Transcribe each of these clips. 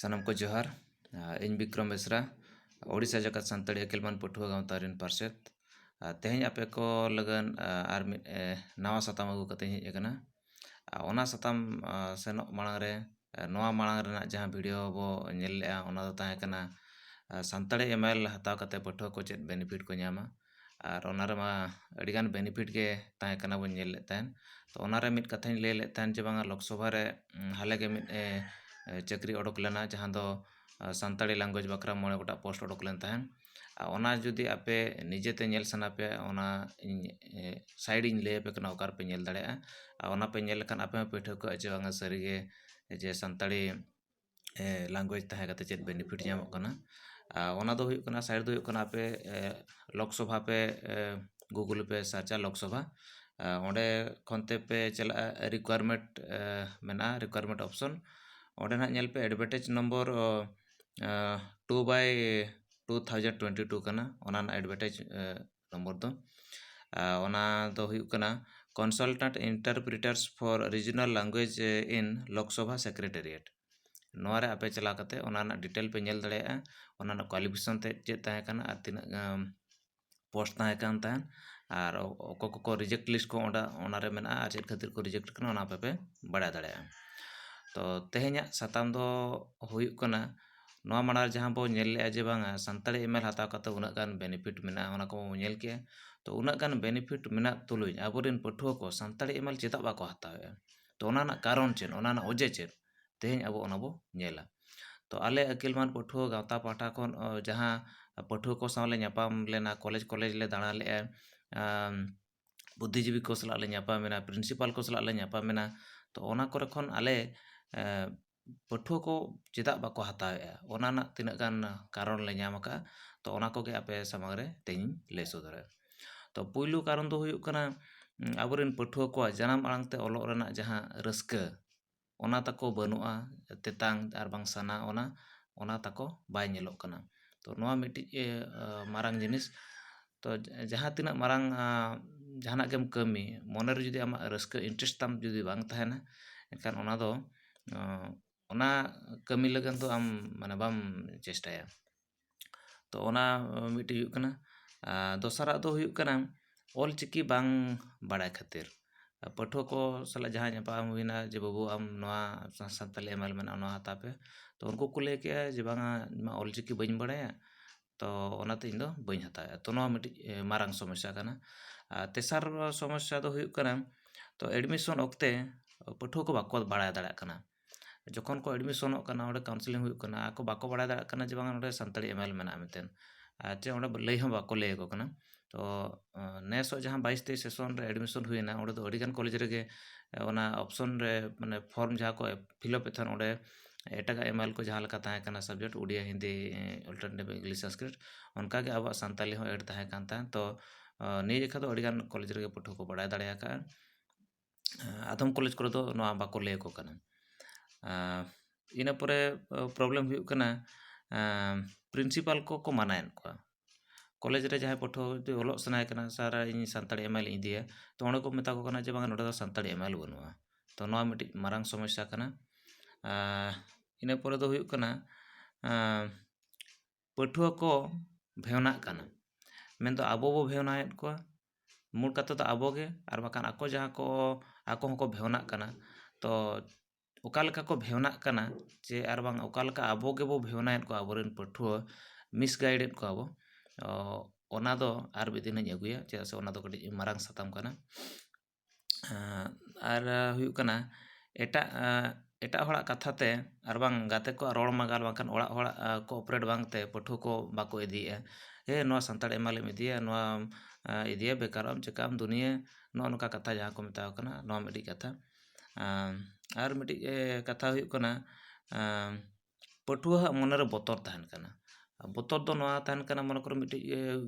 ᱥᱟᱱᱟᱢ ᱠᱚ ᱡᱚᱦᱟᱨ ᱤᱧ ᱵᱤᱠᱨᱚᱢ ᱵᱮᱥᱨᱟ ओडिशा जगत सानताड़ी अखिलमान पठुआ गाँवता रेन पार्षद तेहें आपे को लगन आर मिद नवा साताम अगु कते हेज अकना ओना साताम सेनोग मांग रे नवा मांग रेना जहां वीडियो बो नेल लेआ ओना दो ताहे कना सानताड़ी एमएल हताव कते पठुआ को चेद बेनिफिट को ᱧᱟᱢᱟ और ओना रे मा अडिगान बेनिफिट के ताहे कना बो नेल लेत ताहेन तो ओना रे मिद कथाኝ ले लेत ताहेन जे बांगा लोकसभा रे हाले के मिद चाकरी ओडोक लेना जहां दो सानताड़ी लैंग्वेज बकरा मोड़े गोटा पोस्ट ओडोक लेन ताहेन ओना जुदी आपे निजेते नेल सना पे ओना साइड इन ले पे कना ओकार पे नेल दाड़ेया ओना पे नेल लखान आपे पे ठोको जे बांगा सरीगे जे सानताड़ी लैंग्वेज ताहे कते चेद बेनिफिट ᱧᱟᱢᱚᱜ ᱠᱟᱱᱟ ओना दो हुयुग कना साइड दो हुयुग कना आपे लोकसभा पे गूगल पे सर्चा लोकसभा ओंडे खनते पे चला रिक्वायरमेंट मेना रिक्वायरमेंट ऑप्शन ओंडे ना नेल पे एडवर्टाइज नंबर 2/2022 कना ओना एडवर्टाइज नंबर दो ओना दो हुयुग कना consultant interpreters for regional language in Lok Sabha secretariat नोआ रे आपे चला कते ओना ना डिटेल पे नेल दाड़ेया ओना ना क्वालिफिकेशन ते जे ताहे कना आर तिना पोस्ट ताहे कान ताहेन आर को रिजेक्ट लिस्ट को ओना रे मेना आर चेद खातिर को रिजेक्ट कना ओना पे बड़ा दाड़ेया तो तेहेኛ साताम दो हुयुग कना नोआ माड़ा जहां बो नेल ले जे बांगा सानताड़ी एमएल हताव कते उना गान बेनिफिट मेना ओना को नेल के तो उना गान बेनिफिट मेना तुलुज आबोरेन पठुआ को सानताड़ी एमएल चेदा बाको हतावे तो ओना ना कारण चेद ओना ना ओजे चेद तेहेñ अब ओना बो नेला तो आले अकिलमान पठुआ गावता पाठा खन जहां पठुआ को सावले ᱧᱟᱯᱟᱢ लेना कॉलेज ले दाणा ले बुद्धिजीवी को सला ले ᱧᱟᱯᱟᱢ मेना प्रिंसिपल को सला ले ᱧᱟᱯᱟम मेना तो ओना करे खन आले पठुआ को चेदा बाको हतावे ओना ना तिना गान कारण ले ᱧᱟᱢ का तो ओना को के आपे सामंग रे तेኝ ले सदरे तो पुइलु कारण दो हुयुग कना आबोरेन पठुआ को जनाम आड़ांग ते ओलोग रेना जहां रस्का ओना तको बनुआ तेतांग आर बांग साना ओना तको बाय नेलोग कना तो नोआ मिटि मारांग जिनिस तो जहां तिना मारांग जहाना गेम कमी मोने रे जुदी आमा रस्का इंटरेस्ट ताम जुदी बांग ताहेना एनखान ओना दो ओना कमी लगन तो आम माने बाम चेष्टाया तो ओना मिटि हुयुग कना दोसरा दो हुयुग कना ऑलचिकी बांग बाड़ाय खातिर पठुआ को सला जहां ᱧᱟᱯᱟᱢ हुइना जे बाबू आम नोआ सानताली एमएल मेना नोआ हता पे तो उनको को ले के जे बांगा मा ऑलचिकी बइन बाड़ाया तो ओनाते इन दो बइन हताया तो नोआ मिटि मारांग समस्या कना तेसार समस्या दो हुयुग कना तो एडमिशन ओक्ते पठुआ को बाको बाड़ाय दाड़ा कना जखन को एडमिशन कना ओडे काउंसलिंग हुयुग कना को बाको बाड़ाय दाड़ा कना जे बांगा ओडे सानताली एमएल मेना मेतेन चे ओडे लई हो बाको लई को कना तो नेसो जहां 22-23 सेशन रे एडमिशन हुइना ओडे दो अडिगान कॉलेज रे गे ओना ऑप्शन रे माने फॉर्म जहां को फिलअप एथन ओडे एटागा एमएल को जहां लका ताहे कना subject Odia Hindi alternative English Sanskrit उनका के अब सानताली हो एड ताहे कान ताहेन तो नि लेखा दो अडिगान कॉलेज रे पठुआ को बाड़ाय दाड़ेया का आदम कॉलेज को दो नोआ बाको ले को कना इना परे प्रॉब्लम हुयुग कना प्रिंसिपल को मानायन को कॉलेज रे जहां पठुआ जो ओलोग सनाय कना सारा इन सानताड़ी एमएल इदिया तो ओंडे को मेता को कना जे बांगा नोडे दो सानताड़ी एमएल बनुआ तो नोआ मिटि मारांग समस्या कना इना परे दो हुयुग कना पठुआ को भेवना कना मेन तो आबो बो भेवनायत को मूल कथा तो आबो गे आर बाकान आको जहां को आको हको भेवना कना तो ओकालका को भेवना कना जे आर बांग ओकालका आबो गे बो भेवनायत को आबोरेन पठुआ मिसगाइडेड को आबो ओना दो आर बिदिन अगुया चे से ओना दो कटि मारांग साताम कना आर हुयुग कना एटा होड़ा कथाते आर बांग गाते को रोड़ मागाल बांकान ओड़ा होड़ा कोऑपरेट बांगते पठुआ को बाको इदिया हे नोआ सानताड़ी एमएल इदिया नोआ इदिया बेकारम चेकाम दुनिया नो नोका कथा जहां को मेता कना नोआ मिटि कथा आर मिटि कथा हुयुग कना पठुआ मोने रे बोतर ताहन कना बोतर दो नोआ ताहन कना मन करो मिटि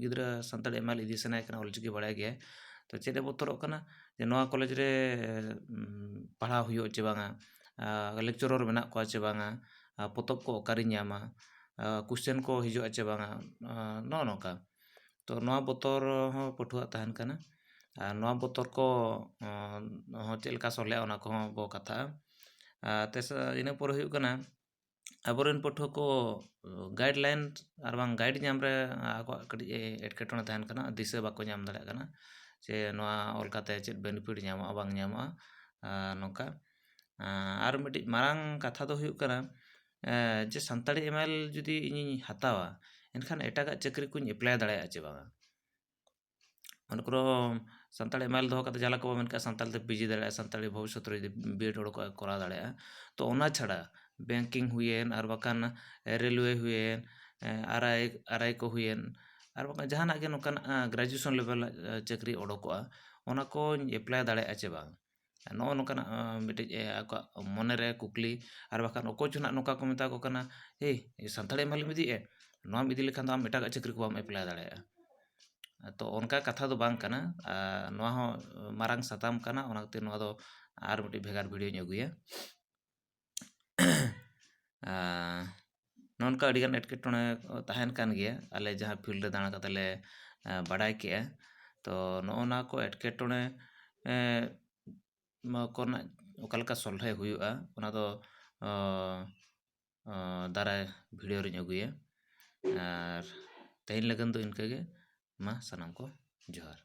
गिद्रा सानताड़ी एमएल इदी सनाय कना ऑलचिकी बाड़ाय गया तो चेदे बोतरोग कना जे नोआ कॉलेज रे पढ़ा हुयुग चे बांगा लेक्चरर मेना को चे बांगा पोतब को ओकारी ᱧᱟᱢᱟ क्वेश्चन को हिजुआ चे बांगा नो नोका तो नोआ बोतर हो पठुआ ताहन कना नोआ बोतर को हो चेलका सोले ओना को बो कथा तेस इना पर हुयुग कना ᱟᱵᱚᱨᱮᱱ ᱯᱟᱹᱴᱷᱩᱣᱟᱹ ᱠᱚ ᱜᱟᱭᱤᱰᱞᱟᱭᱤᱱ ᱟᱨ ᱵᱟᱝ ᱜᱟᱭᱤᱰ ᱧᱟᱢ ᱨᱮ ᱟᱠᱚᱣᱟᱜ ᱠᱟᱹᱴᱤᱡ ᱮᱴᱠᱮᱴᱚᱬᱮ ᱛᱟᱦᱮᱱ ᱠᱟᱱᱟ, ᱫᱤᱥᱟᱹ ᱵᱟᱠᱚ ᱧᱟᱢ ᱫᱟᱲᱮᱭᱟᱜ ᱠᱟᱱᱟ ᱡᱮ ᱱᱚᱣᱟ ᱚᱞ ᱠᱟᱛᱮ ᱪᱮᱫ ᱵᱮᱱᱤᱯᱷᱤᱴ ᱧᱟᱢᱚᱜᱼᱟ ᱵᱟᱝ ᱧᱟᱢᱚᱜᱼᱟ ᱱᱚᱝᱠᱟ᱾ ᱟᱨ ᱢᱤᱫᱴᱤᱡ ᱢᱟᱨᱟᱝ ᱠᱟᱛᱷᱟ ᱫᱚ ᱦᱩᱭᱩᱜ ᱠᱟᱱᱟ ᱡᱮ ᱥᱟᱱᱛᱟᱲᱤ ᱮᱢᱟᱭᱮᱞ ᱡᱩᱫᱤ ᱤᱧᱤᱧ ᱦᱟᱛᱟᱣᱟ ᱮᱱᱠᱷᱟᱱ ᱮᱴᱟᱜᱟᱜ ᱪᱟᱹᱠᱨᱤ ᱠᱚᱧ ᱮᱯᱞᱟᱭ ᱫᱟᱲᱮᱭᱟᱜᱼᱟ ᱪᱮ ᱵᱟᱝᱟ? ᱢᱚᱱᱮ ᱠᱚᱨᱚ ᱥᱟᱱᱛᱟᱲᱤ ᱮᱢᱟᱭᱮᱞ ᱫᱚᱦᱚ ᱠᱟᱛᱮ ᱡᱟᱦᱟᱸ ᱞᱮᱠᱟ ᱵᱚ ᱢᱮᱱ ᱠᱟᱜᱼᱟ ᱥᱟᱱᱛᱟᱲ ᱛᱮ ᱯᱤᱡᱤ ᱫᱟᱲᱮᱭᱟᱜᱼᱟ, ᱥᱟᱱᱛᱟᱲᱤ ᱵᱷᱚᱵᱤᱥᱥᱚᱛ ᱨᱮ ᱡᱩᱫᱤ ᱵᱤᱭᱮᱰ ᱚᱰᱳᱠᱚᱜᱼᱟ ᱠᱚᱨᱟᱣ ᱫᱟᱲᱮᱭᱟᱜᱼᱟ, ᱛᱚ ᱚᱱᱟ ᱪᱷᱟᱲᱟ ᱵᱮᱝᱠᱤᱝ ᱦᱩᱭᱮᱱ ᱟᱨ ᱵᱟᱠᱷᱟᱱ ᱨᱮᱹᱞᱳᱭᱮ ᱦᱩᱭᱮᱱ, ᱟᱨᱟᱭ ᱠᱚ ᱦᱩᱭᱮᱱ, ᱟᱨ ᱵᱟᱠᱷᱟᱱ ᱡᱟᱦᱟᱱᱟᱜ ᱜᱮ ᱱᱚᱝᱠᱟᱱᱟᱜ ᱜᱨᱮᱡᱩᱭᱮᱥᱚᱱ ᱞᱮᱵᱮᱞ ᱪᱟᱹᱠᱨᱤ ᱚᱰᱳᱠᱚᱜᱼᱟ, ᱚᱱᱟ ᱠᱚᱧ ᱮᱯᱞᱟᱭ ᱫᱟᱲᱮᱭᱟᱜᱼᱟ ᱪᱮ ᱵᱟᱝ? ᱱᱚᱜᱼᱚ ᱱᱚᱝᱠᱟᱱᱟᱜ ᱢᱤᱫᱴᱤᱡ ᱟᱠᱚᱣᱟᱜ ᱢᱚᱱᱮᱨᱮ ᱠᱩᱠᱞᱤ, ᱟᱨ ᱵᱟᱠᱷᱟᱱ ᱚᱠᱚᱭ ᱪᱚ ᱱᱟᱜ ᱱᱚᱝᱠᱟ ᱠᱚ ᱢᱮᱛᱟ ᱠᱚ ᱠᱟᱱᱟ, ᱮᱭ ᱥᱟᱱᱛᱟᱲᱤ ᱮᱢᱟᱭᱮᱞᱮᱢ ᱤᱫᱤᱭᱮᱜᱼᱟ, ᱱᱚᱣᱟᱢ ᱤᱫᱤ ᱞᱮᱠᱷᱟᱱ ᱫᱚ ᱟᱢ ᱮᱴᱟᱜᱟᱜ ᱪᱟᱹᱠᱨᱤ ᱠᱚ ᱵᱟᱢ ᱮᱯᱞᱟᱭ ᱫᱟᱲᱮᱭᱟᱜᱼᱟ᱾ ᱛᱚ ᱚᱱᱠᱟ ᱠᱟᱛᱷᱟ ᱫᱚ ᱵᱟᱝ ᱠᱟᱱᱟ, ᱱᱚᱣᱟ ᱦᱚᱸ ᱢᱟᱨᱟᱝ ᱥᱟᱛᱟᱢ ᱠᱟᱱᱟ, ᱚᱱᱟ ᱠᱷᱟᱹᱛᱤᱨ ᱱᱚᱣᱟ ᱫᱚ ᱟᱨ ᱢᱤᱫᱴᱤᱡ ᱵᱷᱮᱜᱟᱨ ᱵᱷᱤᱰᱤᱭᱳᱧ ᱟᱹᱜᱩᱭᱟ᱾ ᱱᱚᱝᱠᱟ ᱟᱹᱰᱤᱜᱟᱱ ᱮᱴᱠᱮᱴᱚᱬᱮ ᱛᱟᱦᱮᱱ ᱠᱟᱱ ᱜᱮᱭᱟ ᱟᱞᱮ ᱡᱟᱦᱟᱸ ᱯᱷᱤᱞᱰ ᱨᱮ ᱫᱟᱬᱟ ᱠᱟᱛᱮ ᱞᱮ ᱵᱟᱰᱟᱭ ᱠᱮᱜᱼᱟ᱾ ᱛᱚ ᱱᱚᱜᱼᱚ ᱱᱚᱣᱟ ᱠᱚ ᱮᱴᱠᱮᱴᱚᱬᱮ ᱠᱚᱨᱮᱱᱟᱜ ᱚᱠᱟ ᱞᱮᱠᱟ ᱥᱚᱞᱦᱮ ᱦᱩᱭᱩᱜᱼᱟ ᱚᱱᱟ ᱫᱚ ᱫᱟᱨᱟᱭ ᱵᱷᱤᱰᱤᱭᱳ ᱨᱤᱧ ᱟᱹᱜᱩᱭᱟ᱾ ᱟᱨ ᱛᱮᱦᱮᱧ ᱞᱟᱹᱜᱤᱫ ᱫᱚ ᱤᱱᱠᱟᱹᱜᱮ, ᱢᱟ ᱥᱟᱱᱟᱢ ᱠᱚ ᱡᱚᱦᱟᱨ᱾